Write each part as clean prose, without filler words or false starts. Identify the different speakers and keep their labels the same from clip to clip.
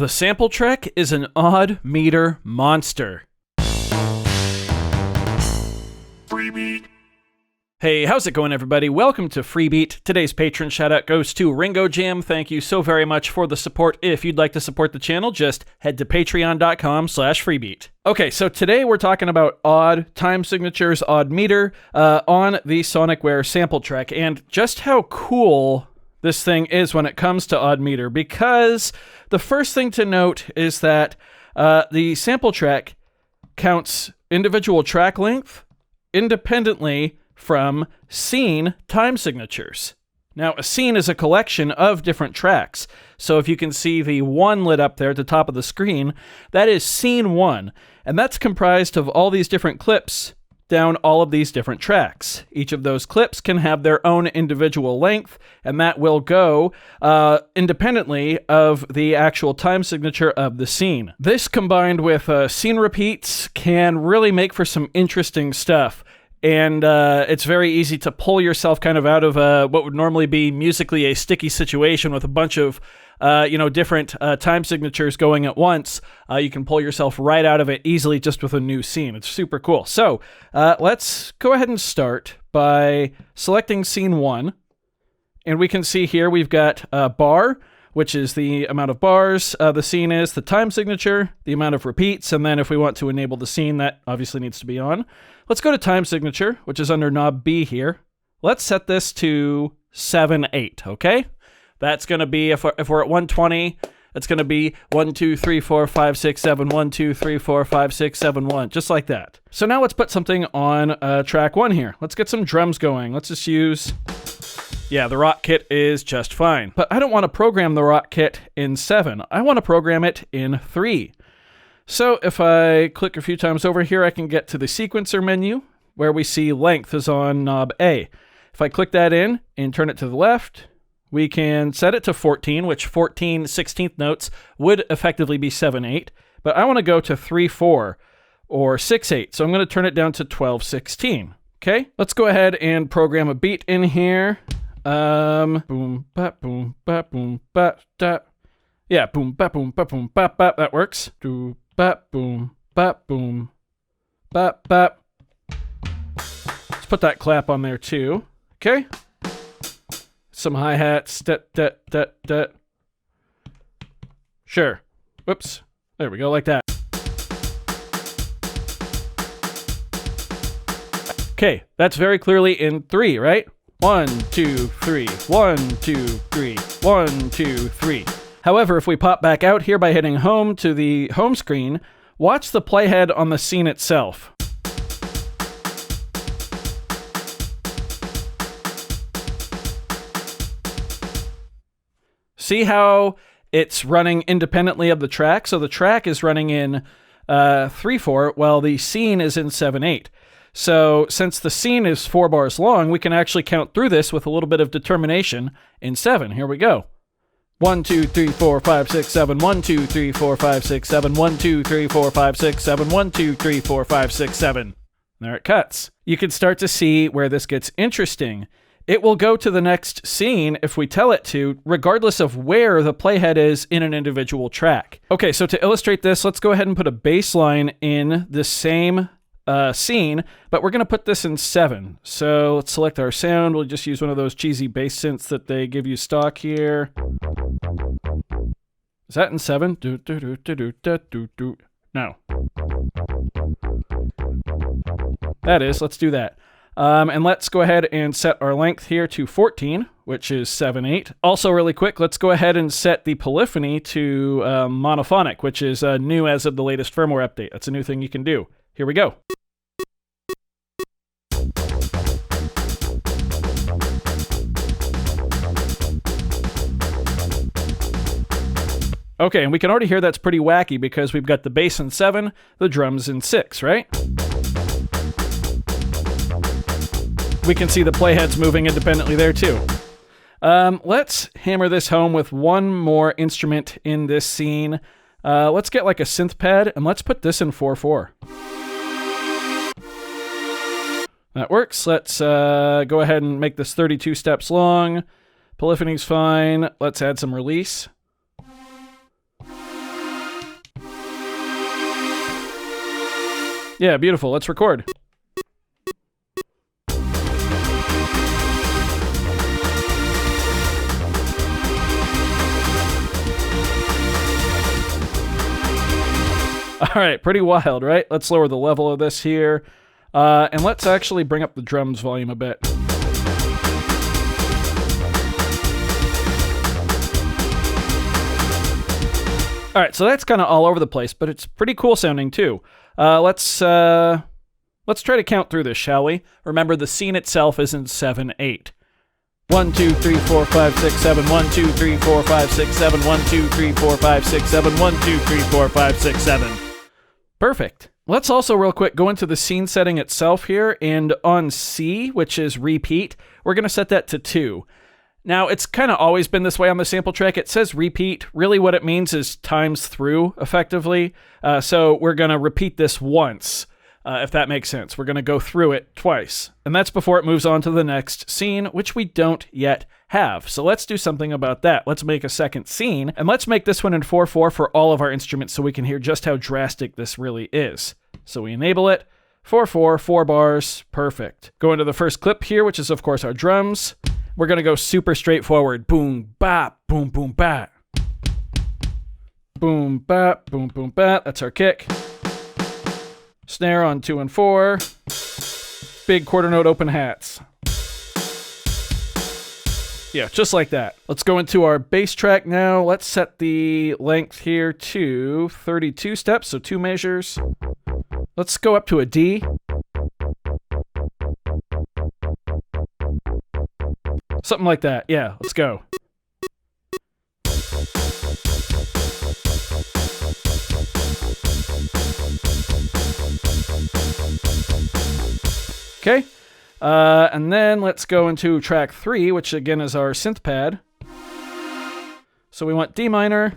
Speaker 1: The SmplTrek is an odd meter monster.
Speaker 2: Freebie.
Speaker 1: Hey, how's it going, everybody? Welcome to Freebeat. Today's patron shoutout goes to Ringo Jam. Thank you so very much for the support. If you'd like to support the channel, just head to patreon.com/freebeat. Okay, so today we're talking about odd time signatures, odd meter, on the Sonicware SmplTrek, and just how cool this thing is when it comes to odd meter, because the first thing to note is that the SmplTrek counts individual track length independently from scene time signatures. Now, a scene is a collection of different tracks. So if you can see the 1 lit up there at the top of the screen, that is scene 1. And that's comprised of all these different clips down all of these different tracks. Each of those clips can have their own individual length, and that will go independently of the actual time signature of the scene. This combined with scene repeats can really make for some interesting stuff. And it's very easy to pull yourself kind of out of what would normally be musically a sticky situation with a bunch of different time signatures going at once. You can pull yourself right out of it easily just with a new scene. It's super cool. So let's go ahead and start by selecting scene 1. And we can see here we've got bar, which is the amount of bars the scene is, the time signature, the amount of repeats, and then if we want to enable the scene, that obviously needs to be on. Let's go to time signature, which is under knob B here. Let's set this to 7/8, okay? That's going to be, if we're at 120, it's going to be 1, 2, 3, 4, 5, 6, 7, 1, 2, 3, 4, 5, 6, 7, 1, just like that. So now let's put something on track 1 here. Let's get some drums going. Let's just use... Yeah, the rock kit is just fine. But I don't want to program the rock kit in 7. I want to program it in 3. So if I click a few times over here, I can get to the sequencer menu where we see length is on knob A. If I click that in and turn it to the left, we can set it to 14, which 14 16th notes would effectively be 7/8. But I want to go to 3/4 or 6/8. So I'm going to turn it down to 12/16. Okay, let's go ahead and program a beat in here. Boom, bap, boom, bap, boom, bap, da. Yeah, boom, bap, boom, bap, boom, bap, bap. That works. Do, bap, boom, bap, boom, bap, bap. Let's put that clap on there too. Okay. Some hi-hats. Dat, dat, dat, dat. Sure. Whoops. There we go, like that. Okay, that's very clearly in 3, right? 1, 2, 3, 1, 2, 3, 1, 2, 3. However, if we pop back out here by hitting home to the home screen, watch the playhead on the scene itself. See how it's running independently of the track? So the track is running in 3/4 while the scene is in 7/8. So since the scene is 4 bars long, we can actually count through this with a little bit of determination in 7. Here we go. 1, 2, 3, 4, 5, 6, 7, 1, 2, 3, 4, 5, 6, 7, 1, 2, 3, 4, 5, 6, 7, 1, 2, 3, 4, 5, 6, 7. There it cuts. You can start to see where this gets interesting. It will go to the next scene if we tell it to, regardless of where the playhead is in an individual track. Okay, so to illustrate this, let's go ahead and put a bass line in the same scene, but we're going to put this in 7. So let's select our sound. We'll just use one of those cheesy bass synths that they give you stock here. Is that in 7? Do, do, do, do, do, do, do, do. No. That is. Let's do that. And let's go ahead and set our length here to 14, which is 7/8. Also, really quick, let's go ahead and set the polyphony to monophonic, which is new as of the latest firmware update. That's a new thing you can do. Here we go. Okay, and we can already hear that's pretty wacky because we've got the bass in 7, the drums in 6, right? We can see the playheads moving independently there too. Let's hammer this home with one more instrument in this scene. Let's get like a synth pad, and let's put this in 4/4. That works. Let's go ahead and make this 32 steps long. Polyphony's fine. Let's add some release. Yeah, beautiful. Let's record. All right, pretty wild, right? Let's lower the level of this here. And let's actually bring up the drums volume a bit. All right, so that's kind of all over the place, but it's pretty cool sounding too. Let's try to count through this, shall we? Remember, the scene itself is in 7/8. 1, 2, 3, 4, 5, 6, 7. 1, 2, 3, 4, 5, 6, 7. 1, 2, 3, 4, 5, 6, 7. 1, 2, 3, 4, 5, 6, 7. Perfect. Let's also real quick go into the scene setting itself here, and on C, which is repeat, we're going to set that to 2. Now, it's kind of always been this way on the SmplTrek. It says repeat. Really what it means is times through, effectively. So we're going to repeat this once, if that makes sense. We're going to go through it twice. And that's before it moves on to the next scene, which we don't yet have. So let's do something about that. Let's make a second scene, and let's make this one in 4/4 for all of our instruments so we can hear just how drastic this really is. So we enable it. 4/4, 4 bars, perfect. Go into the first clip here, which is of course our drums. We're gonna go super straightforward. Boom, bap, boom, boom, bap. Boom, bap, boom, boom, bap. That's our kick. Snare on 2 and 4. Big quarter note open hats. Yeah, just like that. Let's go into our bass track now. Let's set the length here to 32 steps, so 2 measures. Let's go up to a D. Something like that. Yeah, let's go. Okay. And then let's go into track 3, which again is our synth pad. So we want D minor.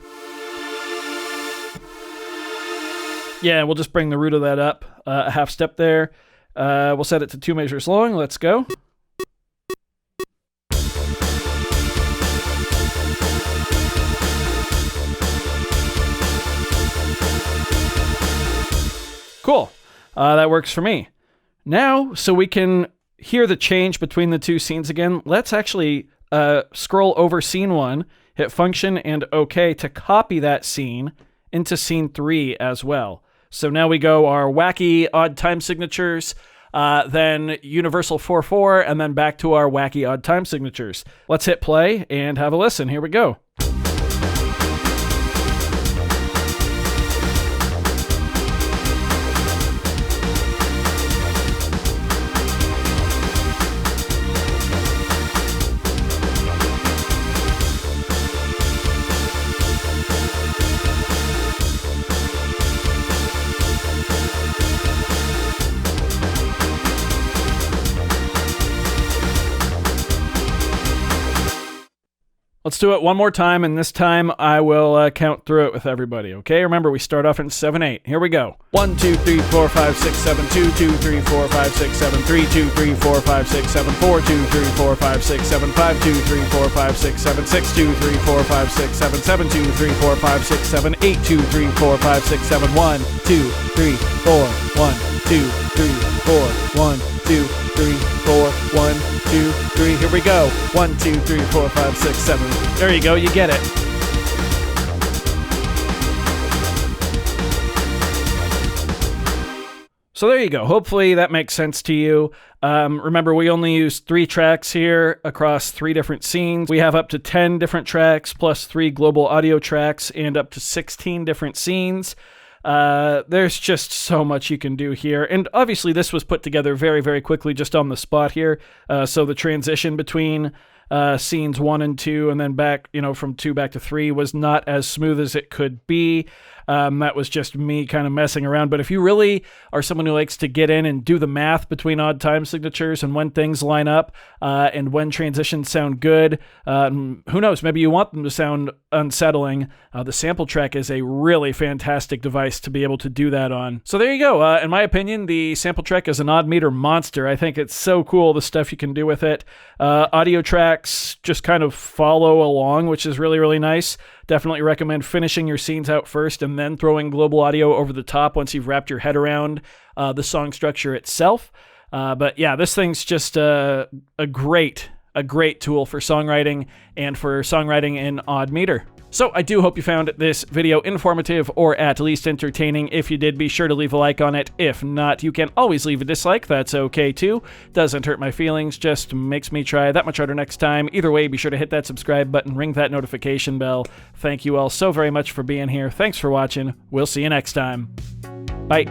Speaker 1: Yeah, we'll just bring the root of that up a half step there. We'll set it to 2 measures long. Let's go. Cool. That works for me. Now, so we can hear the change between the 2 scenes again, let's actually scroll over scene 1, hit function and OK to copy that scene into scene 3 as well. So now we go our wacky odd time signatures, then universal 4/4, and then back to our wacky odd time signatures. Let's hit play and have a listen. Here we go. Let's do it one more time, and this time I will count through it with everybody, okay? Remember, we start off in 7/8. Here we go. 1, 2, 3, 4, 5, 6, 7, 2, 2, 3, 4, 5, 6, 7, 3, 2, 3, 4, 5, 6, 7, 4, 2, 3, 4, 5, 6, 7, 5, 2, 3, 4, 5, 6, 7, 6, 2, 3, 4, 5, 6, 7, 7, 2, 3, 4, 5, 6, 7, 8, 2, 3, 4, 5, 6, 7, 1, 2, 3, 4, 1, 2, 3, 4, 1, 2, 3, 4, 1, 2, 3. Here we go. 1, 2, 3, 4, 5, 6, 7. There you go. You get it. So there you go. Hopefully that makes sense to you. Remember, we only use 3 tracks here across 3 different scenes. We have up to 10 different tracks plus 3 global audio tracks and up to 16 different scenes. There's just so much you can do here. And obviously this was put together very, very quickly just on the spot here. So the transition between scenes 1 and 2 and then back, from 2 back to 3 was not as smooth as it could be. That was just me kind of messing around. But if you really are someone who likes to get in and do the math between odd time signatures and when things line up and when transitions sound good, who knows, maybe you want them to sound unsettling. The SmplTrek is a really fantastic device to be able to do that on. So there you go. In my opinion, the SmplTrek is an odd meter monster. I think it's so cool, the stuff you can do with it. Audio tracks just kind of follow along, which is really, really nice. Definitely recommend finishing your scenes out first and then throwing global audio over the top once you've wrapped your head around the song structure itself. But yeah, this thing's just a great tool for songwriting and for songwriting in odd meter. So I do hope you found this video informative or at least entertaining. If you did, be sure to leave a like on it. If not, you can always leave a dislike. That's okay too. Doesn't hurt my feelings, just makes me try that much harder next time. Either way, be sure to hit that subscribe button, ring that notification bell. Thank you all so very much for being here. Thanks for watching. We'll see you next time. Bye.